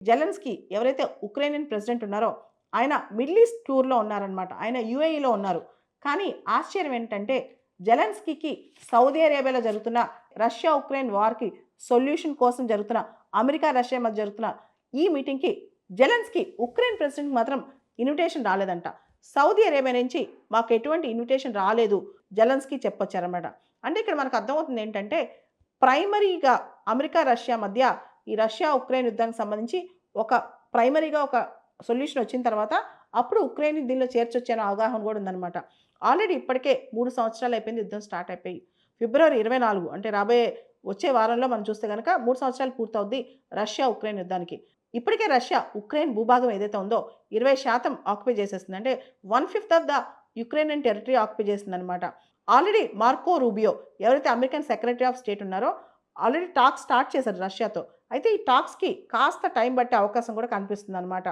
Zelensky ఎవరైతే Ukrainian president ఉన్నారో ఆయన మిడిల్ ఈస్ట్ టూర్‌లో ఉన్నారనమాట. ఆయన యూఏఈలో ఉన్నారు. కానీ ఆశ్చర్యం ఏంటంటే జెలెన్స్కీకి సౌదీ అరేబియాలో జరుగుతున్న రష్యా, ఉక్రెయిన్ వార్‌కి సొల్యూషన్ కోసం జరుగుతున్న అమెరికా, రష్యా మధ్య జరుగుతున్న ఈ మీటింగ్‌కి జెలెన్స్కీ ఉక్రెయిన్ ప్రెసిడెంట్‌కి మాత్రం ఇన్విటేషన్ రాలేదంట. సౌదీ అరేబియా నుంచి మాకు ఎటువంటి ఇన్విటేషన్ రాలేదు జెలెన్స్కీ చెప్పొచ్చారనమాట. అంటే ఇక్కడ మనకు అర్థమవుతుంది ఏంటంటే ప్రైమరీగా అమెరికా, రష్యా మధ్య ఈ రష్యా, ఉక్రెయిన్ యుద్ధానికి సంబంధించి ఒక ప్రైమరీగా ఒక సొల్యూషన్ వచ్చిన తర్వాత అప్పుడు ఉక్రెయిన్‌ని దీనిలో చేర్చొచ్చు అనే అవగాహన కూడా ఉందనమాట. ఆల్రెడీ ఇప్పటికే 3 సంవత్సరాలు అయిపోయింది యుద్ధం స్టార్ట్ అయిపోయి. ఫిబ్రవరి 24 అంటే రాబోయే వచ్చే వారంలో మనం చూస్తే గనక 3 సంవత్సరాలు పూర్తవుద్ది రష్యా, ఉక్రెయిన్ యుద్ధానికి. ఇప్పటికే రష్యా ఉక్రెయిన్ భూభాగం ఏదైతే ఉందో 20% ఆక్యుపై చేసేసింది. అంటే 1/5 of the Ukrainian territory occupy చేసిందనమాట. ఆల్రెడీ మార్కో రూబియో ఎవరైతే అమెరికన్ సెక్రటరీ ఆఫ్ స్టేట్ ఉన్నారో ఆల్రెడీ టాక్స్ స్టార్ట్ చేశారు రష్యాతో. అయితే ఈ టాక్స్‌కి కాస్త టైం పట్టే అవకాశం కూడా కనిపిస్తుందనమాట.